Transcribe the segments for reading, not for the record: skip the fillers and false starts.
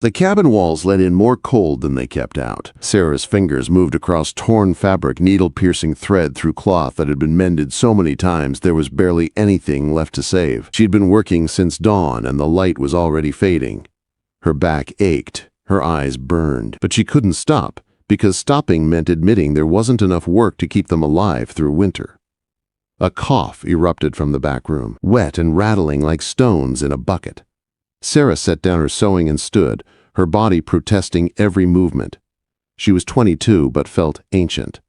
The cabin walls let in more cold than they kept out. Sarah's fingers moved across torn fabric, needle-piercing thread through cloth that had been mended so many times there was barely anything left to save. She'd been working since dawn, and the light was already fading. Her back ached, her eyes burned, but she couldn't stop, because stopping meant admitting there wasn't enough work to keep them alive through winter. A cough erupted from the back room, wet and rattling like stones in a bucket. Sarah set down her sewing and stood, her body protesting every movement. She was 22 but felt ancient.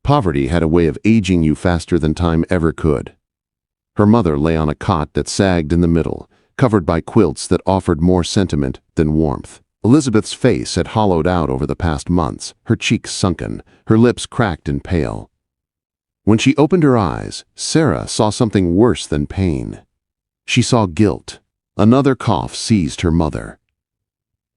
Poverty had a way of aging you faster than time ever could. Her mother lay on a cot that sagged in the middle, covered by quilts that offered more sentiment than warmth. Elizabeth's face had hollowed out over the past months, her cheeks sunken, her lips cracked and pale. When she opened her eyes, Sarah saw something worse than pain. She saw guilt. Another cough seized her mother.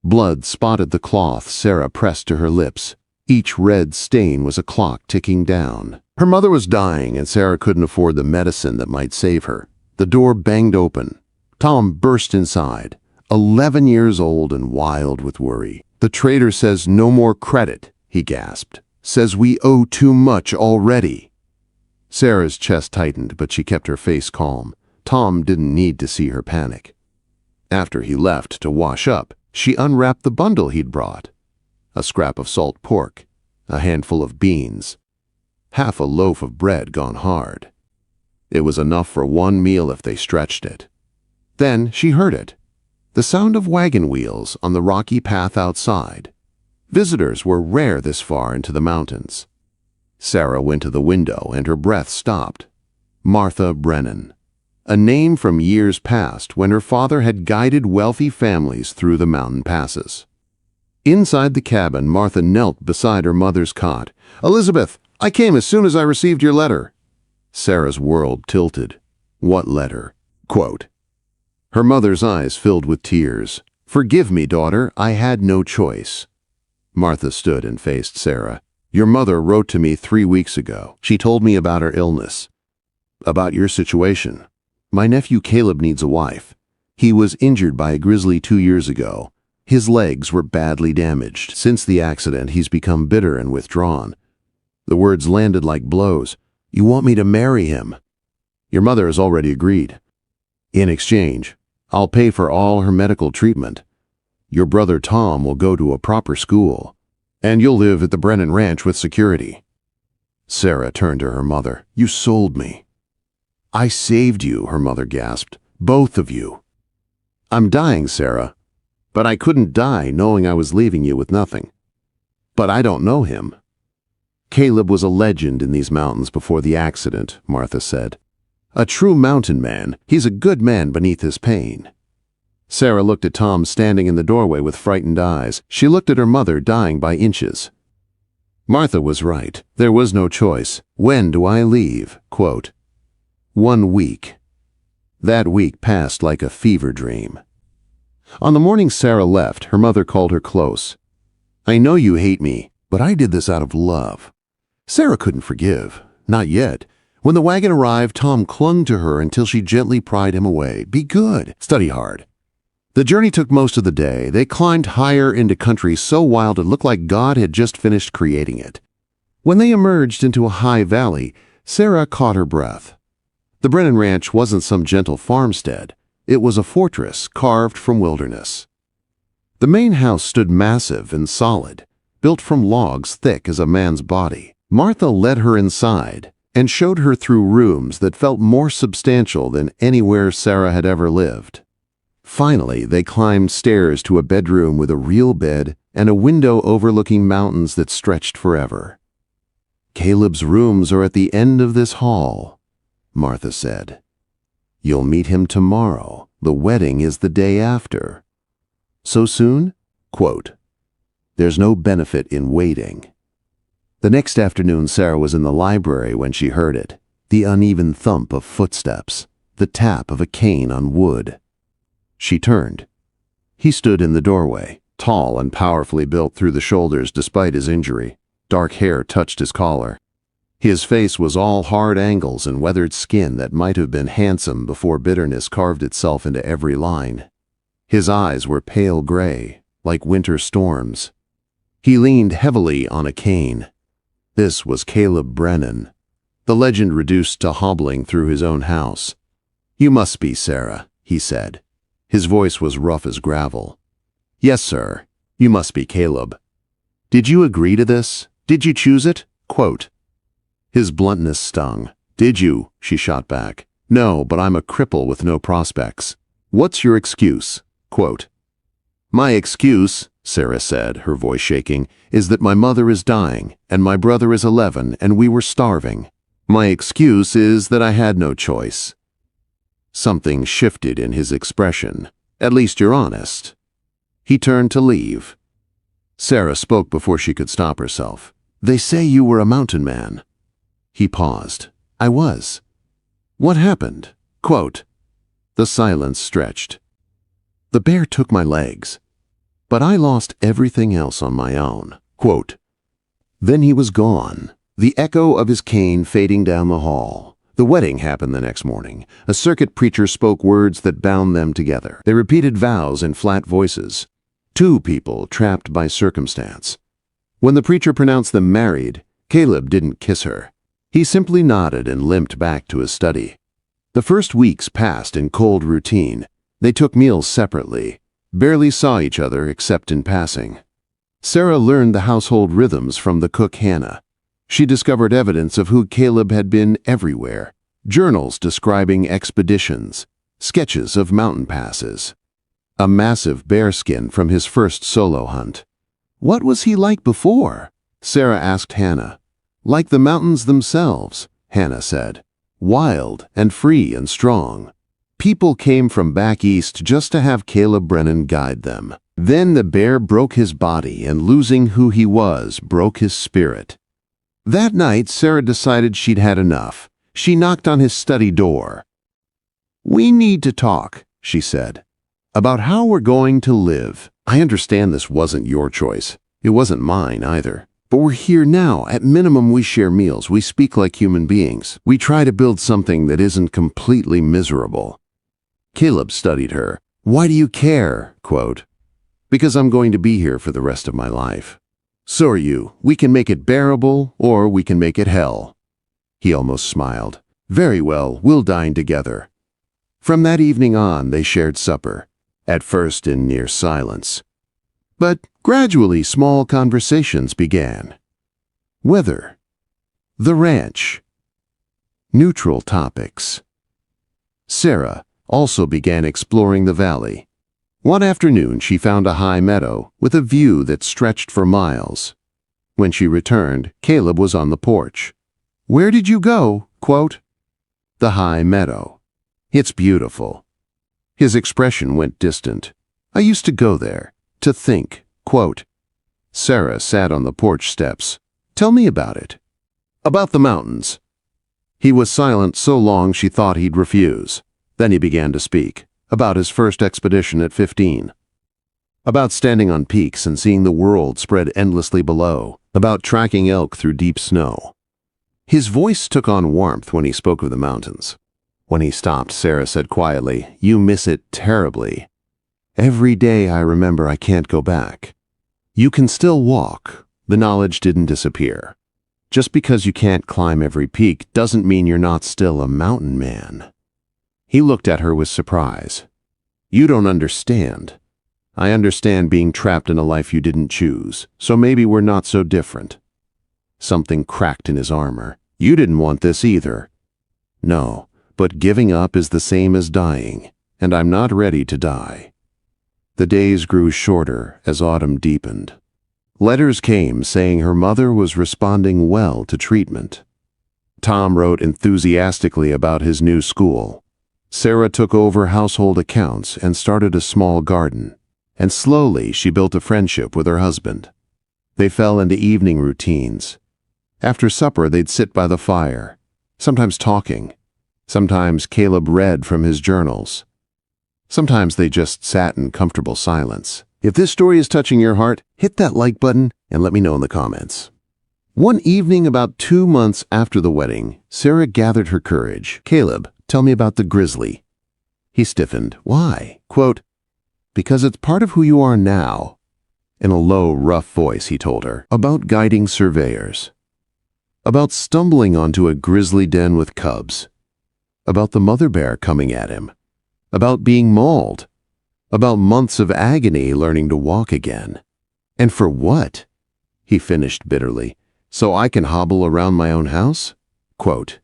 Blood spotted the cloth Sarah pressed to her lips. Each red stain was a clock ticking down. Her mother was dying, and Sarah couldn't afford the medicine that might save her. The door banged open. Tom burst inside, 11 years old and wild with worry. "The trader says no more credit," he gasped. "Says we owe too much already." Sarah's chest tightened, but she kept her face calm. Tom didn't need to see her panic. After he left to wash up, she unwrapped the bundle he'd brought. A scrap of salt pork, a handful of beans, half a loaf of bread gone hard. It was enough for one meal if they stretched it. Then she heard it, the sound of wagon wheels on the rocky path outside. Visitors were rare this far into the mountains. Sarah went to the window and her breath stopped. Martha Brennan. A name from years past when her father had guided wealthy families through the mountain passes. Inside the cabin, Martha knelt beside her mother's cot. "Elizabeth, I came as soon as I received your letter." Sarah's world tilted. What letter? Quote. Her mother's eyes filled with tears. "Forgive me, daughter, I had no choice." Martha stood and faced Sarah. "Your mother wrote to me 3 weeks ago. She told me about her illness, about your situation. My nephew Caleb needs a wife. He was injured by a grizzly 2 years ago. His legs were badly damaged. Since the accident, he's become bitter and withdrawn." The words landed like blows. "You want me to marry him?" "Your mother has already agreed. In exchange, I'll pay for all her medical treatment. Your brother Tom will go to a proper school, and you'll live at the Brennan Ranch with security." Sarah turned to her mother. "You sold me." "I saved you," her mother gasped. "Both of you." "I'm dying, Sarah. But I couldn't die knowing I was leaving you with nothing." "But I don't know him." "Caleb was a legend in these mountains before the accident," Martha said. "A true mountain man. He's a good man beneath his pain." Sarah looked at Tom standing in the doorway with frightened eyes. She looked at her mother dying by inches. Martha was right. There was no choice. "When do I leave?" Quote. 1 week. That week passed like a fever dream. On the morning Sarah left, her mother called her close. "I know you hate me, but I did this out of love." Sarah couldn't forgive. Not yet. When the wagon arrived, Tom clung to her until she gently pried him away. "Be good. Study hard." The journey took most of the day. They climbed higher into country so wild it looked like God had just finished creating it. When they emerged into a high valley, Sarah caught her breath. The Brennan Ranch wasn't some gentle farmstead. It was a fortress carved from wilderness. The main house stood massive and solid, built from logs thick as a man's body. Martha led her inside and showed her through rooms that felt more substantial than anywhere Sarah had ever lived. Finally, they climbed stairs to a bedroom with a real bed and a window overlooking mountains that stretched forever. "Caleb's rooms are at the end of this hall," Martha said. "You'll meet him tomorrow. The wedding is the day after." "So soon?" Quote. "There's no benefit in waiting." The next afternoon, Sarah was in the library when she heard it. The uneven thump of footsteps, the tap of a cane on wood. She turned. He stood in the doorway, tall and powerfully built through the shoulders despite his injury. Dark hair touched his collar. His face was all hard angles and weathered skin that might have been handsome before bitterness carved itself into every line. His eyes were pale gray, like winter storms. He leaned heavily on a cane. This was Caleb Brennan, the legend reduced to hobbling through his own house. "You must be Sarah," he said. His voice was rough as gravel. "Yes, sir. You must be Caleb. Did you agree to this? Did you choose it?" Quote. His bluntness stung. "Did you?" she shot back. "No, but I'm a cripple with no prospects. What's your excuse?" Quote. "My excuse," Sarah said, her voice shaking, "is that my mother is dying, and my brother is 11, and we were starving. My excuse is that I had no choice." Something shifted in his expression. "At least you're honest." He turned to leave. Sarah spoke before she could stop herself. "They say you were a mountain man." He paused. "I was." "What happened?" Quote. The silence stretched. "The bear took my legs, but I lost everything else on my own." Quote. Then he was gone, the echo of his cane fading down the hall. The wedding happened the next morning. A circuit preacher spoke words that bound them together. They repeated vows in flat voices. Two people trapped by circumstance. When the preacher pronounced them married, Caleb didn't kiss her. He simply nodded and limped back to his study. The first weeks passed in cold routine. They took meals separately, barely saw each other except in passing. Sarah learned the household rhythms from the cook Hannah. She discovered evidence of who Caleb had been everywhere. Journals describing expeditions, sketches of mountain passes, a massive bearskin from his first solo hunt. "What was he like before?" Sarah asked Hannah. "Like the mountains themselves," Hannah said. "Wild and free and strong. People came from back east just to have Caleb Brennan guide them. Then the bear broke his body, and losing who he was broke his spirit." That night, Sarah decided she'd had enough. She knocked on his study door. "We need to talk," she said, "about how we're going to live. I understand this wasn't your choice. It wasn't mine either. But we're here now. At minimum, we share meals. We speak like human beings. We try to build something that isn't completely miserable." Caleb studied her. "Why do you care?" Quote. "Because I'm going to be here for the rest of my life. So are you. We can make it bearable, or we can make it hell." He almost smiled. "Very well, we'll dine together." From that evening on, they shared supper, at first in near silence. But gradually, small conversations began. Weather, the ranch, neutral topics. Sarah also began exploring the valley. One afternoon, she found a high meadow with a view that stretched for miles. When she returned, Caleb was on the porch. "Where did you go?" Quote. "The high meadow. It's beautiful." His expression went distant. "I used to go there, to think." Quote. Sarah sat on the porch steps. "Tell me about it." "About the mountains." He was silent so long she thought he'd refuse. Then he began to speak. About his first expedition at 15. About standing on peaks and seeing the world spread endlessly below. About tracking elk through deep snow. His voice took on warmth when he spoke of the mountains. When he stopped, Sarah said quietly, "You miss it terribly." "Every day I remember I can't go back." "You can still walk." The knowledge didn't disappear. "Just because you can't climb every peak doesn't mean you're not still a mountain man." He looked at her with surprise. "You don't understand. I understand being trapped in a life you didn't choose, so maybe we're not so different." Something cracked in his armor. "You didn't want this either." "No, but giving up is the same as dying, and I'm not ready to die." The days grew shorter as autumn deepened. Letters came saying her mother was responding well to treatment. Tom wrote enthusiastically about his new school. Sarah took over household accounts and started a small garden, and slowly she built a friendship with her husband. They fell into evening routines. After supper, they'd sit by the fire, sometimes talking. Sometimes Caleb read from his journals. Sometimes they just sat in comfortable silence. If this story is touching your heart, hit that like button and let me know in the comments. One evening about 2 months after the wedding, Sarah gathered her courage. "Caleb, tell me about the grizzly." He stiffened. "Why?" Quote, "Because it's part of who you are now. In a low, rough voice, he told her about guiding surveyors, about stumbling onto a grizzly den with cubs, about the mother bear coming at him, about being mauled, about months of agony learning to walk again. And for what? He finished bitterly. So I can hobble around my own house? Quote,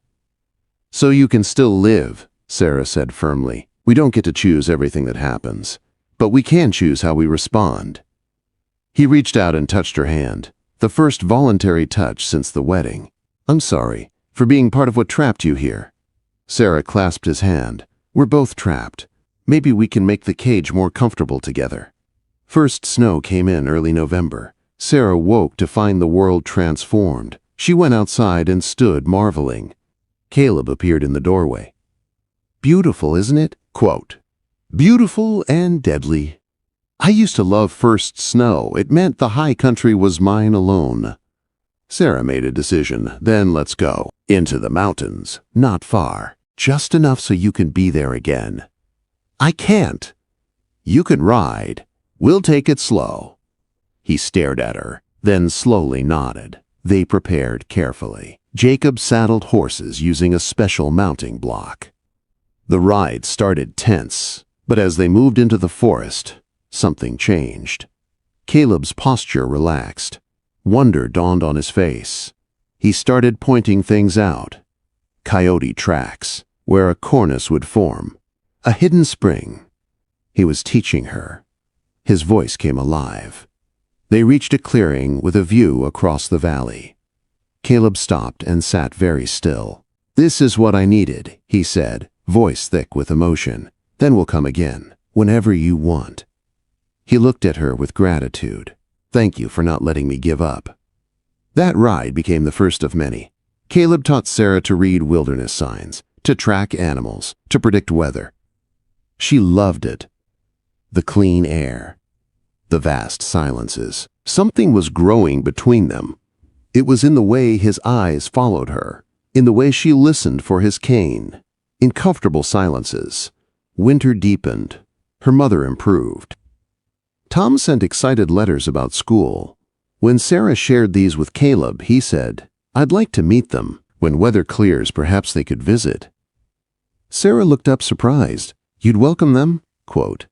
"So you can still live," Sarah said firmly. "We don't get to choose everything that happens, but we can choose how we respond." He reached out and touched her hand, the first voluntary touch since the wedding. "I'm sorry for being part of what trapped you here." Sarah clasped his hand. "We're both trapped. Maybe we can make the cage more comfortable together." First snow came in early November. Sarah woke to find the world transformed. She went outside and stood marveling. Caleb appeared in the doorway. "Beautiful, isn't it?" Quote, "Beautiful and deadly. I used to love first snow. It meant the high country was mine alone." Sarah made a decision. "Then let's go. Into the mountains. Not far. Just enough so you can be there again." "I can't." "You can ride. We'll take it slow." He stared at her, then slowly nodded. They prepared carefully. Jacob saddled horses using a special mounting block. The ride started tense, but as they moved into the forest, something changed. Caleb's posture relaxed. Wonder dawned on his face. He started pointing things out. Coyote tracks, where a cornice would form. A hidden spring. He was teaching her. His voice came alive. They reached a clearing with a view across the valley. Caleb stopped and sat very still. "This is what I needed," he said, voice thick with emotion. "Then we'll come again, whenever you want." He looked at her with gratitude. "Thank you for not letting me give up." That ride became the first of many. Caleb taught Sarah to read wilderness signs, to track animals, to predict weather. She loved it. The clean air, the vast silences. Something was growing between them. It was in the way his eyes followed her, in the way she listened for his cane. In comfortable silences, winter deepened. Her mother improved. Tom sent excited letters about school. When Sarah shared these with Caleb, he said, "I'd like to meet them. When weather clears, perhaps they could visit." Sarah looked up surprised. "You'd welcome them?" Quote,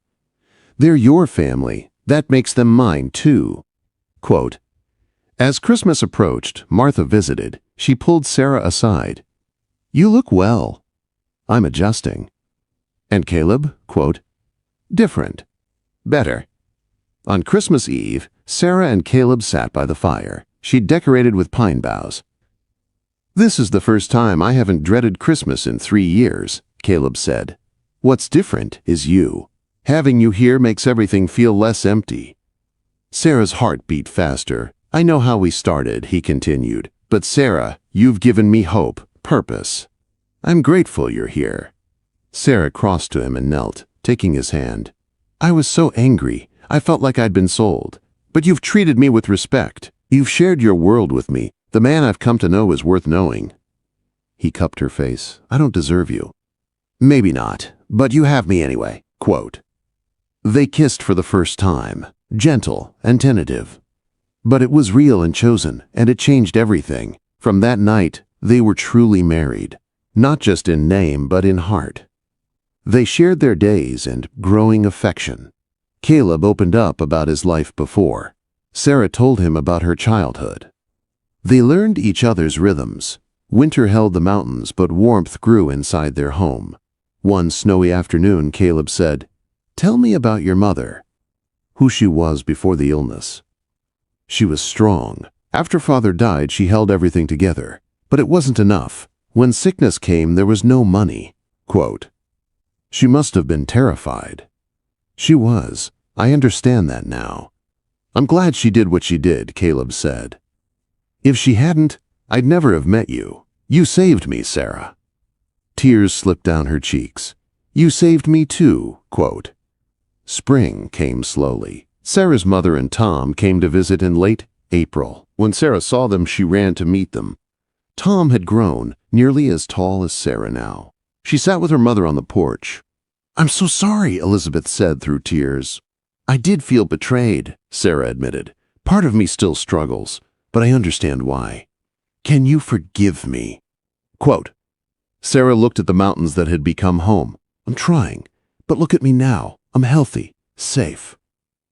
"They're your family. That makes them mine, too." Quote, as Christmas approached, Martha visited. She pulled Sarah aside. "You look well." "I'm adjusting." "And Caleb?" Quote, "Different. Better." On Christmas Eve, Sarah and Caleb sat by the fire. She decorated with pine boughs. "This is the first time I haven't dreaded Christmas in 3 years," Caleb said. "What's different is you. Having you here makes everything feel less empty." Sarah's heart beat faster. "I know how we started," he continued. "But Sarah, you've given me hope, purpose. I'm grateful you're here." Sarah crossed to him and knelt, taking his hand. "I was so angry. I felt like I'd been sold. But you've treated me with respect. You've shared your world with me. The man I've come to know is worth knowing." He cupped her face. "I don't deserve you." "Maybe not, but you have me anyway." Quote. They kissed for the first time, gentle and tentative. But it was real and chosen, and it changed everything. From that night, they were truly married, not just in name but in heart. They shared their days and growing affection. Caleb opened up about his life before. Sarah told him about her childhood. They learned each other's rhythms. Winter held the mountains, but warmth grew inside their home. One snowy afternoon, Caleb said, "Tell me about your mother." Who she was before the illness. She was strong. After father died, she held everything together. But it wasn't enough. When sickness came, there was no money. Quote, "She must have been terrified." "She was. I understand that now." "I'm glad she did what she did," Caleb said. "If she hadn't, I'd never have met you. You saved me, Sarah." Tears slipped down her cheeks. "You saved me too." Quote. Spring came slowly. Sarah's mother and Tom came to visit in late April. When Sarah saw them, she ran to meet them. Tom had grown, nearly as tall as Sarah now. She sat with her mother on the porch. "I'm so sorry," Elizabeth said through tears. I did feel betrayed, Sarah admitted. Part of me still struggles, but I understand why. Can you forgive me? Quote, Sarah looked at the mountains that had become home. I'm trying, but look at me now. I'm healthy, safe.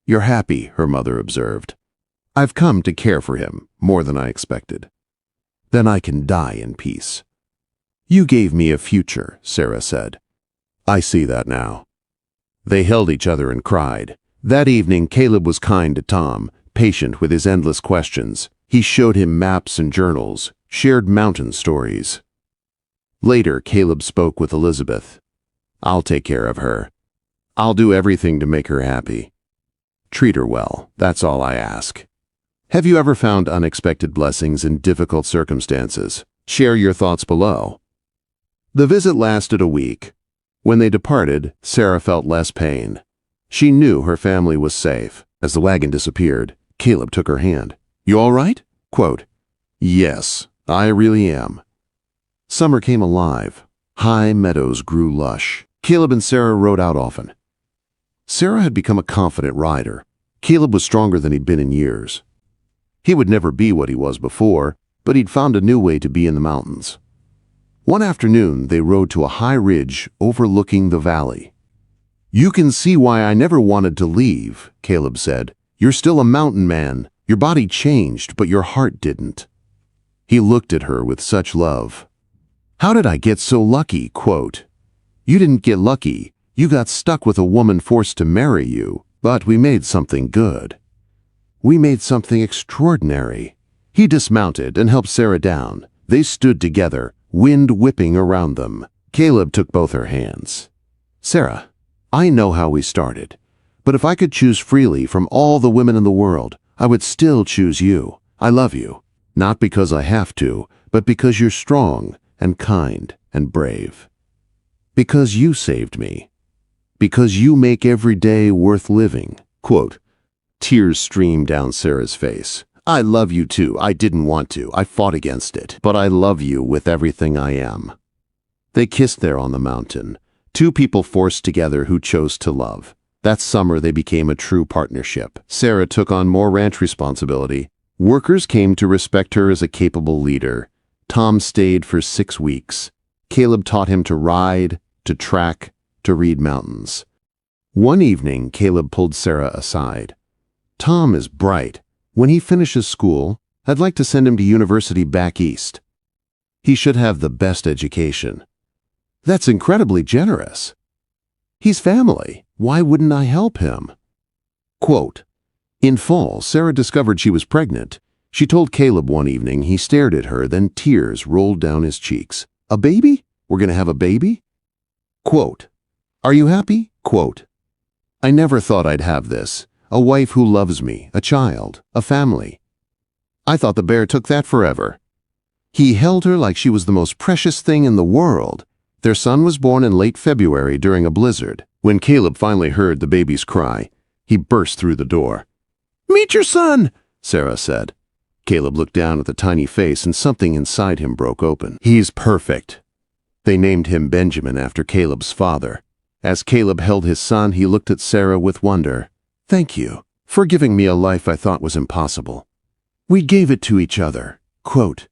You're happy, her mother observed. I've come to care for him more than I expected. Then I can die in peace. You gave me a future, Sarah said. I see that now. They held each other and cried. That evening, Caleb was kind to Tom, patient with his endless questions. He showed him maps and journals, shared mountain stories. Later, Caleb spoke with Elizabeth. I'll take care of her. I'll do everything to make her happy. Treat her well, that's all I ask. Have you ever found unexpected blessings in difficult circumstances? Share your thoughts below. The visit lasted a week. When they departed, Sarah felt less pain. She knew her family was safe. As the wagon disappeared, Caleb took her hand. You all right? Quote, Yes, I really am. Summer came alive. High meadows grew lush. Caleb and Sarah rode out often. Sarah had become a confident rider. Caleb was stronger than he'd been in years. He would never be what he was before, but he'd found a new way to be in the mountains. One afternoon, they rode to a high ridge overlooking the valley. You can see why I never wanted to leave, Caleb said. You're still a mountain man. Your body changed, but your heart didn't. He looked at her with such love. How did I get so lucky? Quote, You didn't get lucky. You got stuck with a woman forced to marry you, but we made something good. We made something extraordinary. He dismounted and helped Sarah down. They stood together, wind whipping around them. Caleb took both her hands. Sarah, I know how we started, but if I could choose freely from all the women in the world, I would still choose you. I love you, not because I have to, but because you're strong and kind and brave. Because you saved me. Because you make every day worth living. Quote, Tears streamed down Sarah's face. I love you too. I didn't want to. I fought against it. But I love you with everything I am. They kissed there on the mountain. Two people forced together who chose to love. That summer they became a true partnership. Sarah took on more ranch responsibility. Workers came to respect her as a capable leader. Tom stayed for 6 weeks. Caleb taught him to ride, to track, to read mountains. One evening, Caleb pulled Sarah aside. Tom is bright. When he finishes school, I'd like to send him to university back east. He should have the best education. That's incredibly generous. He's family. Why wouldn't I help him? Quote, In fall, Sarah discovered she was pregnant. She told Caleb one evening. He stared at her, then tears rolled down his cheeks. A baby? We're going to have a baby? Quote, Are you happy? Quote, I never thought I'd have this. A wife who loves me, a child, a family. I thought the bear took that forever. He held her like she was the most precious thing in the world. Their son was born in late February during a blizzard. When Caleb finally heard the baby's cry, he burst through the door. Meet your son, Sarah said. Caleb looked down at the tiny face and something inside him broke open. He's perfect. They named him Benjamin after Caleb's father. As Caleb held his son, he looked at Sarah with wonder. Thank you for giving me a life I thought was impossible. We gave it to each other. Quote,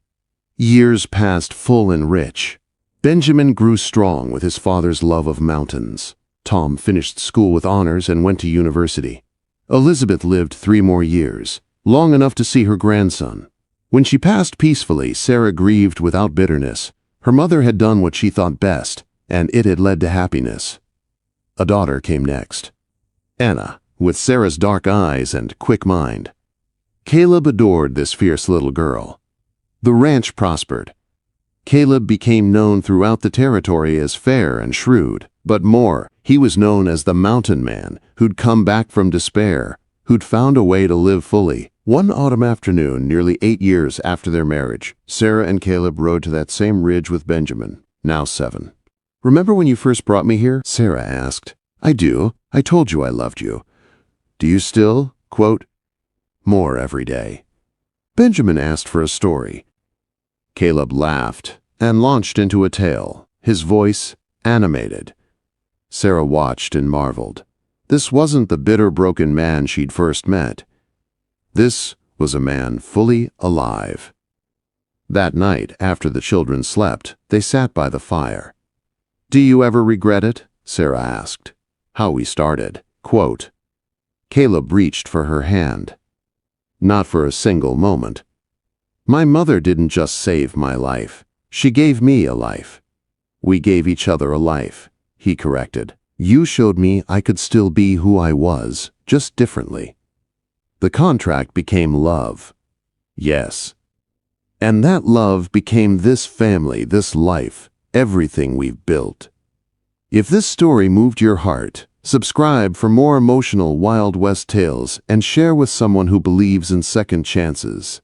Years passed full and rich. Benjamin grew strong with his father's love of mountains. Tom finished school with honors and went to university. Elizabeth lived 3 more years, long enough to see her grandson. When she passed peacefully, Sarah grieved without bitterness. Her mother had done what she thought best, and it had led to happiness. A daughter came next. Anna, with Sarah's dark eyes and quick mind. Caleb adored this fierce little girl. The ranch prospered. Caleb became known throughout the territory as fair and shrewd, but more, he was known as the mountain man who'd come back from despair, who'd found a way to live fully. One autumn afternoon, nearly 8 years after their marriage, Sarah and Caleb rode to that same ridge with Benjamin, now 7. Remember when you first brought me here? Sarah asked. I do. I told you I loved you. Do you still? Quote, More every day. Benjamin asked for a story. Caleb laughed and launched into a tale, his voice animated. Sarah watched and marveled. This wasn't the bitter, broken man she'd first met. This was a man fully alive. That night, after the children slept, they sat by the fire. "Do you ever regret it?" Sarah asked. Howdy started. Quote, Caleb reached for her hand. "Not for a single moment. My mother didn't just save my life. She gave me a life. We gave each other a life," he corrected. "You showed me I could still be who I was, just differently." The contract became love. Yes. And that love became this family, this life, everything we've built. If this story moved your heart, subscribe for more emotional Wild West tales and share with someone who believes in second chances.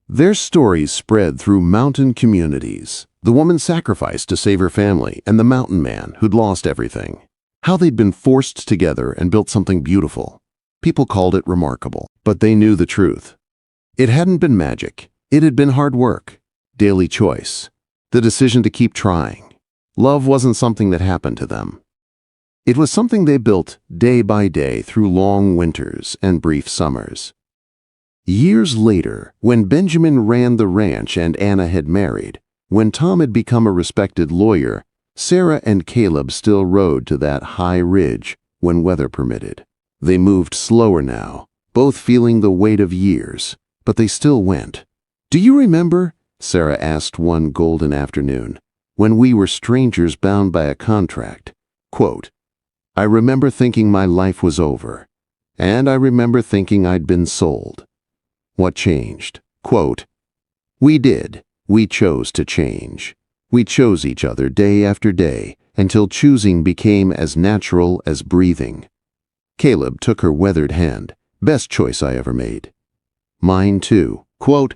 Their stories spread through mountain communities. The woman sacrificed to save her family, and the mountain man who'd lost everything. How they'd been forced together and built something beautiful. People called it remarkable, but they knew the truth. It hadn't been magic. It had been hard work, daily choice, the decision to keep trying. Love wasn't something that happened to them. It was something they built day by day through long winters and brief summers. Years later, when Benjamin ran the ranch and Anna had married, when Tom had become a respected lawyer, Sarah and Caleb still rode to that high ridge when weather permitted. They moved slower now, both feeling the weight of years, but they still went. "Do you remember," Sarah asked one golden afternoon, "when we were strangers bound by a contract?" Quote, "I remember thinking my life was over, and I remember thinking I'd been sold. What changed?" Quote, "We did. We chose to change. We chose each other day after day until choosing became as natural as breathing." Caleb took her weathered hand. "Best choice I ever made." "Mine too." Quote,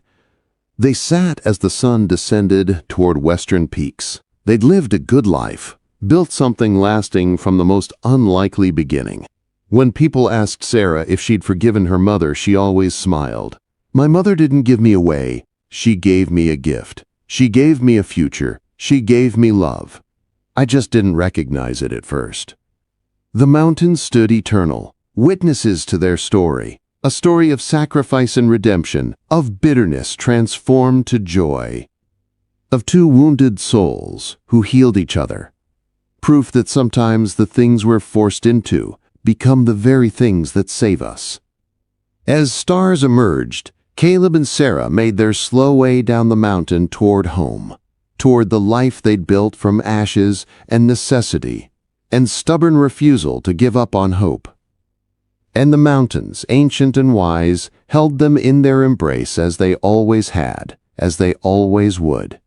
"They sat as the sun descended toward western peaks. They'd lived a good life, built something lasting from the most unlikely beginning. When people asked Sarah if she'd forgiven her mother, she always smiled. "My mother didn't give me away. She gave me a gift. She gave me a future. She gave me love. I just didn't recognize it at first." The mountains stood eternal, witnesses to their story, a story of sacrifice and redemption, of bitterness transformed to joy, of two wounded souls who healed each other. Proof that sometimes the things we're forced into become the very things that save us. As stars emerged, Caleb and Sarah made their slow way down the mountain toward home, toward the life they'd built from ashes and necessity, and stubborn refusal to give up on hope. And the mountains, ancient and wise, held them in their embrace as they always had, as they always would.